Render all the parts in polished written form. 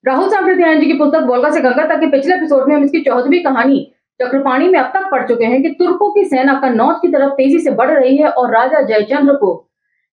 राहुल सांकृत्यायन जी की पुस्तक वोल्गा से गंगा तक के पिछले एपिसोड में हम इसकी 14वीं कहानी चक्रपाणी में अब तक पढ़ चुके हैं कि तुर्कों की सेना कन्नौज की तरफ तेजी से बढ़ रही है और राजा जयचंद्र को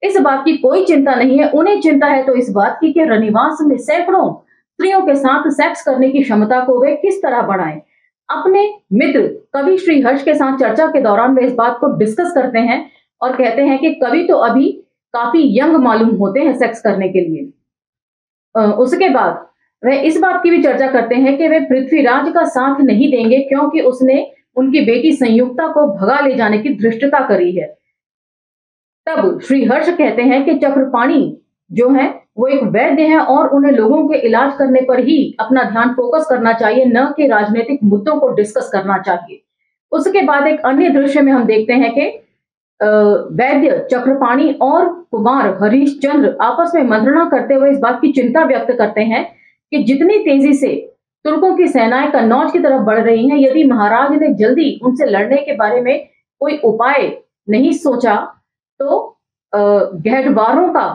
इस बात की कोई चिंता नहीं है। उन्हें चिंता है तो इस बात की कि रनिवास में सैकड़ों स्त्रियों के साथ सेक्स करने की क्षमता को वे किस तरह बढ़ाएं। अपने मित्र कवि श्री हर्ष के साथ चर्चा के दौरान वे इस बात को डिस्कस करते हैं और कहते हैं कि कवि तो अभी काफी यंग मालूम होते हैं सेक्स करने के लिए। उसके बाद वे इस बात की भी चर्चा करते हैं कि वे पृथ्वीराज का साथ नहीं देंगे क्योंकि उसने उनकी बेटी संयुक्ता को भगा ले जाने की धृष्टता करी है। तब श्री हर्ष कहते हैं कि चक्रपाणी जो है वो एक वैद्य है और उन्हें लोगों के इलाज करने पर ही अपना ध्यान फोकस करना चाहिए, न कि राजनीतिक मुद्दों को डिस्कस करना चाहिए। उसके बाद एक अन्य दृश्य में हम देखते हैं कि वैद्य चक्रपाणी और कुमार हरिश्चंद्र आपस में मंत्रणा करते हुए इस बात की चिंता व्यक्त करते हैं कि जितनी तेजी से तुर्कों की सेनाएं कन्नौज की तरफ बढ़ रही हैं, यदि महाराज ने जल्दी उनसे लड़ने के बारे में कोई उपाय नहीं सोचा तो गहडवारों का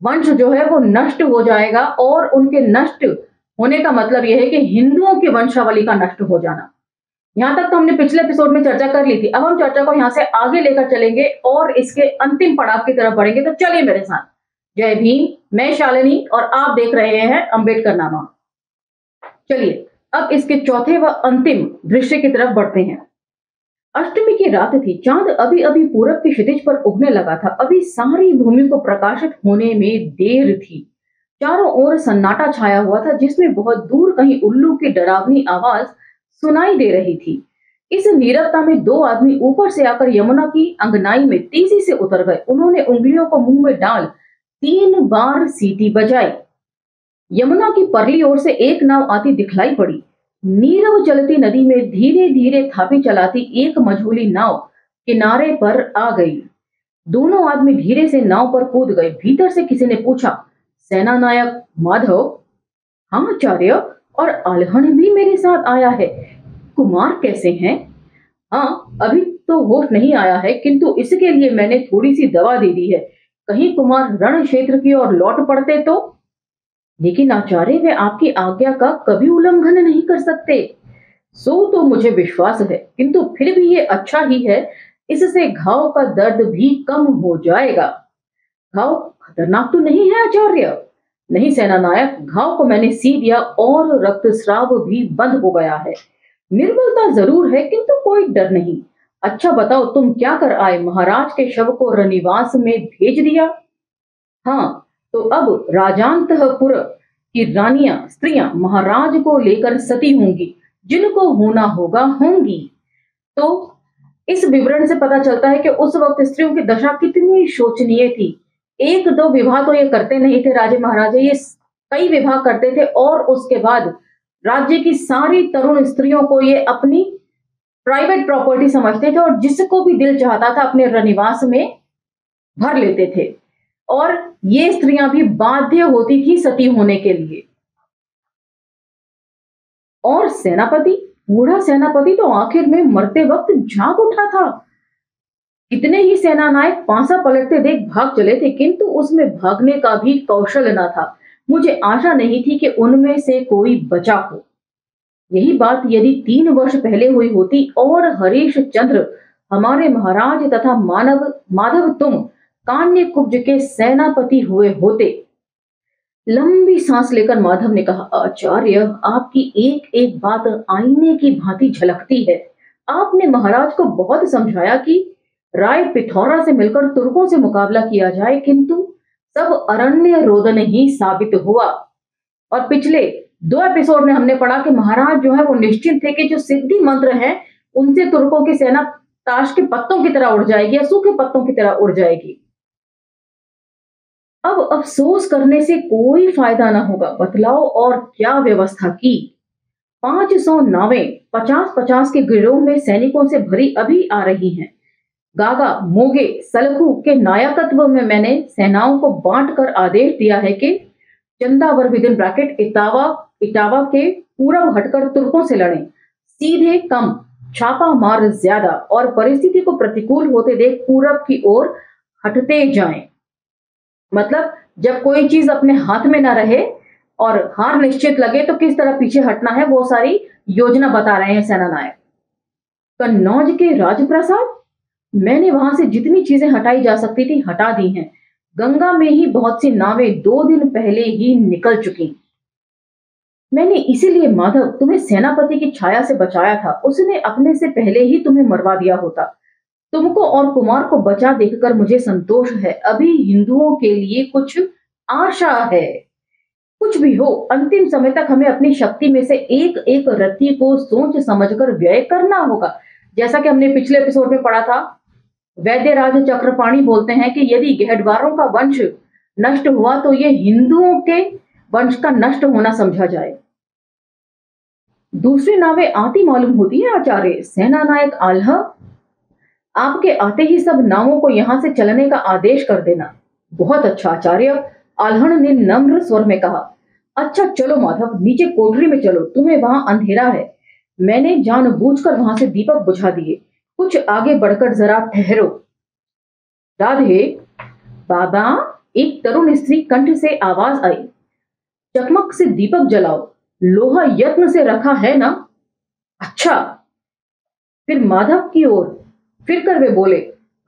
वंश जो है वो नष्ट हो जाएगा और उनके नष्ट होने का मतलब यह है कि हिंदुओं की वंशावली का नष्ट हो जाना। यहां तक तो हमने पिछले एपिसोड में चर्चा कर ली थी। अब हम चर्चा को यहां से आगे लेकर चलेंगे और इसके अंतिम पड़ाव की तरफ बढ़ेंगे। तो चलिए मेरे साथ। जय भीम, मैं शालिनी और आप देख रहे हैं अंबेडकर नामा। चलिए अब इसके चौथे व अंतिम दृश्य की तरफ बढ़ते हैं। अष्टमी की रात थी। चांद अभी अभी पूरब की क्षितिज पर उगने लगा था। अभी सारी भूमि को प्रकाशित होने में देर थी। चारों ओर सन्नाटा छाया हुआ था जिसमें बहुत दूर कहीं उल्लू की डरावनी आवाज सुनाई दे रही थी। इस नीरवता में दो आदमी ऊपर से आकर यमुना की अंगनाई में तेजी से उतर गए। उन्होंने उंगलियों को मुंह में डाल 3 बार सीटी बजाई। यमुना की परली ओर से एक नाव आती दिखलाई पड़ी। नीरव चलती नदी में धीरे धीरे थापी चलाती एक मझोली नाव किनारे पर आ गई। दोनों आदमी धीरे से नाव पर कूद गए। भीतर से किसी ने पूछा, सेना नायक माधव? हाँ आचार्य, और आल्हण भी मेरे साथ आया है। कुमार कैसे हैं? हाँ, अभी तो होश नहीं आया है, किंतु इसके लिए मैंने थोड़ी सी दवा दे दी है। कहीं कुमार रण क्षेत्र की ओर लौट पड़ते तो? लेकिन आचार्य, वे आपकी आज्ञा का कभी उल्लंघन नहीं कर सकते। सो तो मुझे विश्वास है, किंतु फिर भी ये अच्छा ही है। इससे घाव का दर्द भी कम हो जाएगा। घाव खतरनाक तो नहीं है आचार्य? नहीं सेना नायक, घाव को मैंने सी दिया और रक्तस्राव भी बंद हो गया है। निर्बलता जरूर है किंतु कोई डर नहीं। अच्छा बताओ, तुम क्या कर आए? महाराज के शव को रनिवास में भेज दिया? हाँ, तो अब राजांतपुर की रानियां स्त्रियां महाराज को लेकर सती होंगी, जिनको होना होगा होंगी। तो इस विवरण से पता चलता है कि उस वक्त स्त्रियों की दशा कितनी शोचनीय थी। 1-2 विवाह तो ये करते नहीं थे राजे महाराजे, ये कई विवाह करते थे और उसके बाद राज्य की सारी तरुण स्त्रियों को ये अपनी प्राइवेट प्रॉपर्टी समझते थे और जिसको भी दिल चाहता था अपने रनिवास में भर लेते थे। और ये स्त्रियां भी बाध्य होती थी सती होने के लिए। और सेनापति, बूढ़ा सेनापति तो आखिर में मरते वक्त जाग उठा था। कितने ही सेना नायक पांसा पलटते देख भाग चले थे, किंतु उसमें भागने का भी कौशल न था। मुझे आशा नहीं थी कि उनमें से कोई बचा हो। यही बात यदि 3 वर्ष पहले हुई होती और हरीश चंद्र हमारे महाराज तथा माधव तुम कान्य कुब्ज के सेनापति हुए होते। लंबी सांस लेकर माधव ने कहा, आचार्य, आपकी एक एक बात आईने की भांति झलकती है। आपने महाराज को बहुत समझाया कि राय पिथौरा से मिलकर तुर्कों से मुकाबला किया जाए, किंतु सब अरण्य रोदन ही साबित हुआ। और पिछले 2 एपिसोड में हमने पढ़ा कि महाराज जो है वो निश्चित थे कि जो सिद्धि मंत्र है उनसे तुर्कों की सेना ताश के पत्तों की तरह उड़ जाएगी या सूखे पत्तों की तरह उड़ जाएगी। अब अफसोस करने से कोई फायदा ना होगा। बतलाओ और क्या व्यवस्था की? 500 नावें 50-50 के गिरोह में सैनिकों से भरी अभी आ रही हैं। गागा, मोगे, सलखू के नायकत्व में मैंने सेनाओं को बांट कर आदेश दिया है कि चंदावर विदिन ब्रैकेट इटावा के पूरब हटकर तुर्कों से लड़ें। सीधे कम, छापा मार ज्यादा और परिस्थिति को प्रतिकूल होते देख पूरब की ओर हटते जाएं। मतलब जब कोई चीज अपने हाथ में ना रहे और हार निश्चित लगे तो किस तरह पीछे हटना है वो सारी योजना बता रहे हैं सेना नायक। कन्नौज के राजप्रसाद, मैंने वहां से जितनी चीजें हटाई जा सकती थी हटा दी हैं। गंगा में ही बहुत सी नावें 2 दिन पहले ही निकल चुकी। मैंने इसीलिए माधव तुम्हें सेनापति की छाया से बचाया था, उसने अपने से पहले ही तुम्हें मरवा दिया होता। तुमको और कुमार को बचा देखकर मुझे संतोष है। अभी हिंदुओं के लिए कुछ आशा है। कुछ भी हो, अंतिम समय तक हमें अपनी शक्ति में से एक एक रत्ती को सोच समझकर व्यय करना होगा। जैसा कि हमने पिछले एपिसोड में पढ़ा था, वैद्यराज चक्रपाणी बोलते हैं कि यदि गहडवारों का वंश नष्ट हुआ तो ये हिंदुओं के वंश का नष्ट होना समझा जाए। दूसरी नावें आती मालूम होती है आचार्य। सेना नायक आल्हा, आपके आते ही सब नावों को यहां से चलने का आदेश कर देना। बहुत अच्छा आचार्य, आल्हण ने नम्र स्वर में कहा। अच्छा चलो माधव, नीचे कोठरी में चलो, तुम्हें वहां अंधेरा है। मैंने जानबूझकर वहां से दीपक बुझा दिए। कुछ आगे बढ़कर जरा ठहरो। राधे बाबा, एक तरुण स्त्री कंठ से आवाज आई। चकमक से दीपक जलाओ, लोहा यत्न से रखा है ना? अच्छा। फिर माधव की ओर फिर कर वे बोले,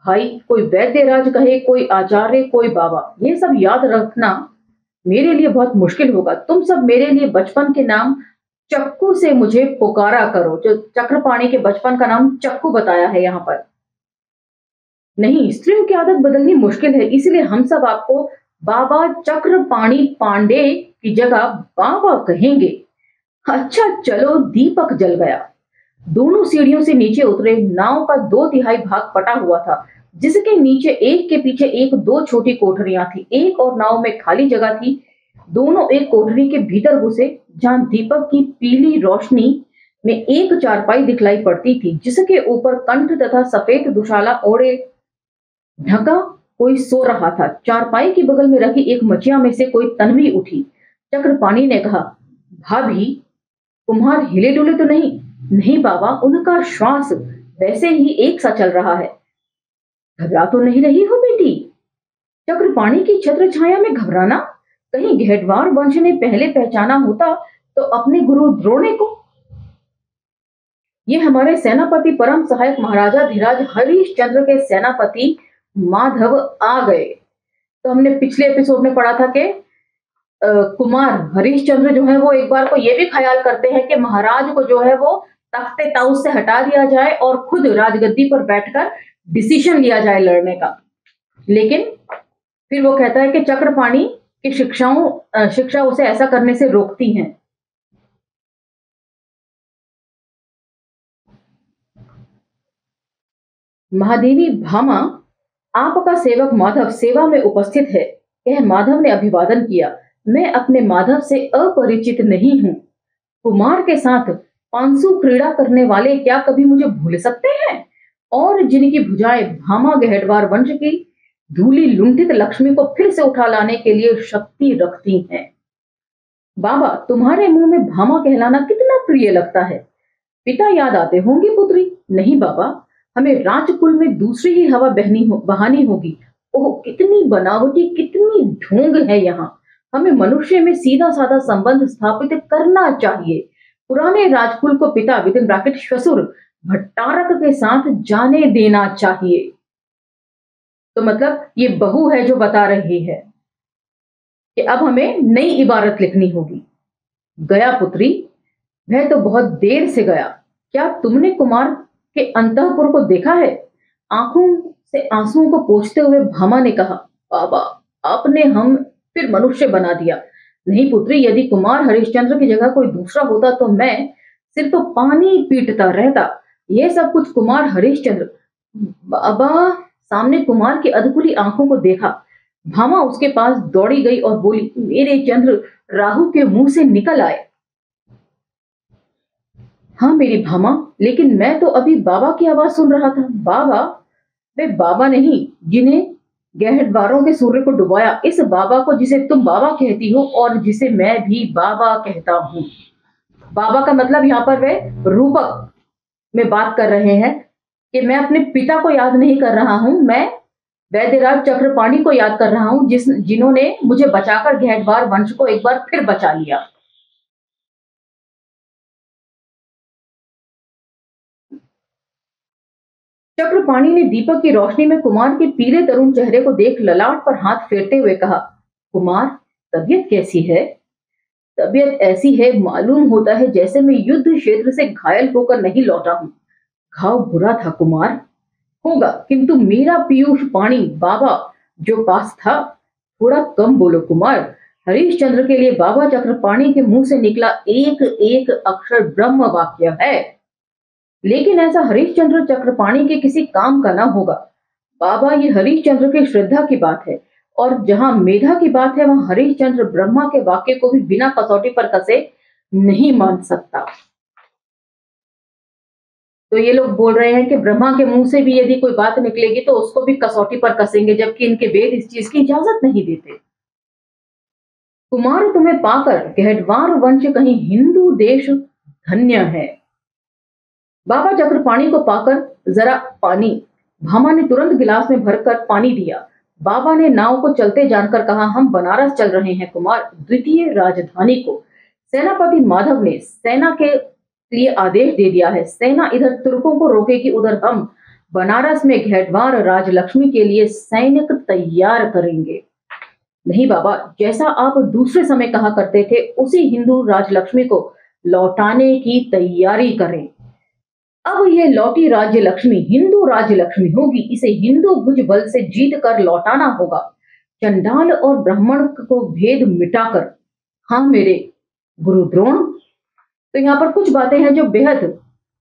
भाई कोई वैद्यराज कहे, कोई आचार्य, कोई बाबा, ये सब याद रखना मेरे लिए बहुत मुश्किल होगा। तुम सब मेरे लिए बचपन के नाम चक्कू से मुझे पुकारा करो। जो चक्रपाणी के बचपन का नाम चक्कू बताया है यहाँ पर। नहीं, स्त्रियों की आदत बदलनी मुश्किल है, इसलिए हम सब आपको बाबा चक्रपाणी पांडे की जगह बाबा कहेंगे। अच्छा चलो। दीपक जल गया। दोनों सीढ़ियों से नीचे उतरे। नाव का 2/3 भाग पटा हुआ था, जिसके नीचे एक के पीछे एक 2 छोटी कोठरियां थी। एक और नाव में खाली जगह थी। दोनों एक कोठरी के भीतर घुसे, जहां दीपक की पीली रोशनी में एक चारपाई दिखलाई पड़ती थी, जिसके ऊपर कंठ तथा सफेद दुशाला ओढ़े ढका कोई सो रहा था। चारपाई के बगल में रखी एक मचिया में से कोई तन्वी उठी। चक्रपाणी ने कहा, भाभी कुम्हार हिले डुले तो नहीं? नहीं बाबा, उनका श्वास वैसे ही एक सा चल रहा है। घबरा तो नहीं रही हो बेटी? चक्रपाणी की छत्र छाया में घबराना? कहीं घेटवार वंश ने पहले पहचाना होता तो अपने गुरु द्रोणे को। ये हमारे सेनापति परम सहायक महाराजा धीराज हरिश्चंद्र के सेनापति माधव आ गए। तो हमने पिछले एपिसोड में पढ़ा था कि कुमार हरिश्चंद्र जो है वो एक बार को ये भी ख्याल करते हैं कि महाराज को जो है वो तख्ते ताउस से हटा दिया जाए और खुद राजगद्दी पर बैठकर डिसीजन लिया जाए लड़ने का। लेकिन फिर वो कहता है कि चक्रपाणी की शिक्षा उसे ऐसा करने से रोकती हैं। महादेवी भामा, आपका सेवक माधव सेवा में उपस्थित है। यह माधव ने अभिवादन किया। मैं अपने माधव से अपरिचित नहीं हूं। कुमार के साथ पांसु क्रीड़ा करने वाले क्या कभी मुझे भूल सकते हैं? और जिनकी भुजाएं भामा गहडवार वंश की धूली लुंठित लक्ष्मी को फिर से उठा लाने के लिए शक्ति रखती हैं। बाबा, तुम्हारे मुंह में भामा कहलाना कितना प्रिय लगता है। पिता याद आते होंगे पुत्री? नहीं बाबा, हमें राजकुल में दूसरी ही हवा बहानी होगी। ओह, कितनी बनावटी, कितनी ढोंग है यहाँ। हमें मनुष्य में सीधा साधा संबंध स्थापित करना चाहिए। पुराने राजकुल को पिता विदिन ब्रैकेट श्वसुर भट्टारक के साथ जाने देना चाहिए। तो मतलब ये बहू है जो बता रही है कि अब हमें नई इबारत लिखनी होगी। गया पुत्री, वह तो बहुत देर से गया। क्या तुमने कुमार के अंतःपुर को देखा है? आंखों से आंसुओं को पोंछते हुए भामा ने कहा, बाबा आपने हम फिर मनुष्य बना दिया। नहीं पुत्री, यदि कुमार हरिश्चंद्र की जगह कोई दूसरा होता तो मैं सिर्फ तो पानी पीटता रहता। यह सब कुछ कुमार हरिश्चंद्र। बाबा, सामने कुमार की अधकुली आंखों को देखा। भामा उसके पास दौड़ी गई और बोली, मेरे चंद्र राहु के मुंह से निकल आए। हाँ मेरी भामा, लेकिन मैं तो अभी बाबा की आवाज सुन रहा था। बाबा? वे बाबा नहीं जिन्हें गहडवारों के सूर्य को डुबाया, इस बाबा को जिसे तुम बाबा कहती हो और जिसे मैं भी बाबा कहता हूं। बाबा का मतलब यहाँ पर वे रूपक में बात कर रहे हैं कि मैं अपने पिता को याद नहीं कर रहा हूं, मैं वैद्यराज चक्रपाणी को याद कर रहा हूं, जिन्होंने मुझे बचाकर घेटवार वंश को एक बार फिर बचा लिया। चक्रपाणी ने दीपक की रोशनी में कुमार के पीले तरुण चेहरे को देख ललाट पर हाथ फेरते हुए कहा, कुमार, तबीयत कैसी है? तबीयत ऐसी है, मालूम होता है जैसे मैं युद्ध क्षेत्र से घायल होकर नहीं लौटा हूं। घाव बुरा था कुमार, होगा, किंतु मेरा पीयूष पाणी बाबा जो पास था, थोड़ा कम बोलो कुमार। हरिश्चंद्र के लिए बाबा चक्रपाणी के मुंह से निकला एक एक अक्षर ब्रह्म वाक्य है, लेकिन ऐसा हरिश्चंद्र चक्रपाणी के किसी काम का ना होगा। बाबा, ये हरिश्चंद्र की श्रद्धा की बात है, और जहां मेधा की बात है वहां हरिश्चंद्र ब्रह्मा के वाक्य को भी बिना कसौटी पर कसे नहीं मान सकता। तो ये लोग बोल रहे हैं कि ब्रह्मा के मुंह से भी यदि कोई बात निकलेगी तो उसको भी कसौटी पर कसेंगे, जबकि इनके वेद इस चीज की इजाजत नहीं देते। कुमार, तुम्हें पाकर घेटवार वंश कहीं हिंदू देश धन्य है। बाबा चक्रपाणी को पाकर जरा पानी। भामा ने तुरंत गिलास में भरकर पानी दिया। बाबा ने नाव को चलते जानकर कहा, हम बनारस चल रहे हैं कुमार, द्वितीय राजधानी को। सेनापति माधव ने सेना के लिए आदेश दे दिया है। सेना इधर तुर्कों को रोकेगी, उधर हम बनारस में घेटवार राजलक्ष्मी के लिए सैनिक तैयार करेंगे। नहीं बाबा, जैसा आप दूसरे समय कहा करते थे, उसी हिंदू राजलक्ष्मी को लौटाने की तैयारी करें। अब यह लौटी राज्य लक्ष्मी हिंदू राज्य लक्ष्मी होगी, इसे हिंदू भुज बल से जीत कर लौटाना होगा, चंडाल और ब्राह्मण को भेद मिटाकर। हाँ मेरे गुरु द्रोण। तो यहाँ पर कुछ बातें हैं जो बेहद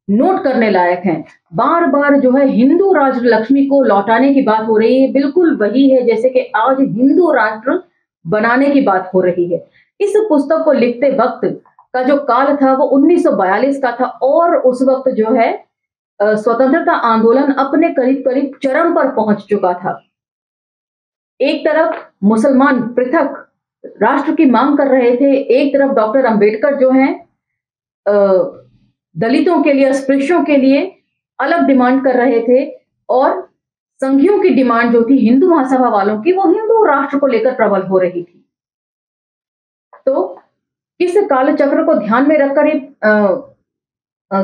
नोट करने लायक हैं। बार बार जो है हिंदू राष्ट्र लक्ष्मी को लौटाने की बात हो रही है, बिल्कुल वही है जैसे कि आज हिंदू राष्ट्र बनाने की बात हो रही है। इस पुस्तक को लिखते वक्त का जो काल था वो 1942 का था, और उस वक्त जो है स्वतंत्रता आंदोलन अपने करीब करीब चरम पर पहुंच चुका था। एक तरफ मुसलमान पृथक राष्ट्र की मांग कर रहे थे, एक तरफ डॉक्टर अंबेडकर जो हैं दलितों के लिए, अस्पृश्यों के लिए अलग डिमांड कर रहे थे, और संघियों की डिमांड जो थी हिंदू महासभा वालों की, वो हिंदू राष्ट्र को लेकर प्रबल हो रही थी। तो किस काल चक्र को ध्यान में रखकर ये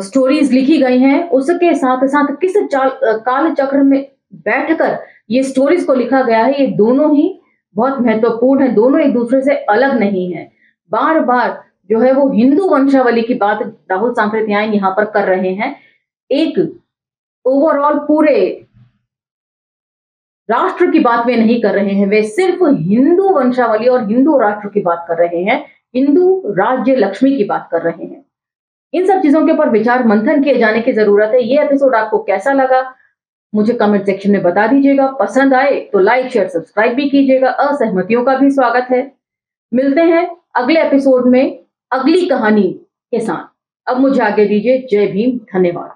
स्टोरीज लिखी गई हैं, उसके साथ साथ किस काल चक्र में बैठकर ये स्टोरीज को लिखा गया है, ये दोनों ही बहुत महत्वपूर्ण है, दोनों एक दूसरे से अलग नहीं है। बार बार जो है वो हिंदू वंशावली की बात राहुल सांकृत्यायन यहाँ पर कर रहे हैं, एक ओवरऑल पूरे राष्ट्र की बात वे नहीं कर रहे हैं, वे सिर्फ हिंदू वंशावली और हिंदू राष्ट्र की बात कर रहे हैं, हिंदू राज्य लक्ष्मी की बात कर रहे हैं। इन सब चीजों के ऊपर विचार मंथन किए जाने की जरूरत है। ये एपिसोड आपको कैसा लगा मुझे कमेंट सेक्शन में बता दीजिएगा। पसंद आए तो लाइक शेयर सब्सक्राइब भी कीजिएगा। असहमतियों का भी स्वागत है। मिलते हैं अगले एपिसोड में अगली कहानी के साथ। अब मुझे आगे दीजिए। जय भीम, धन्यवाद।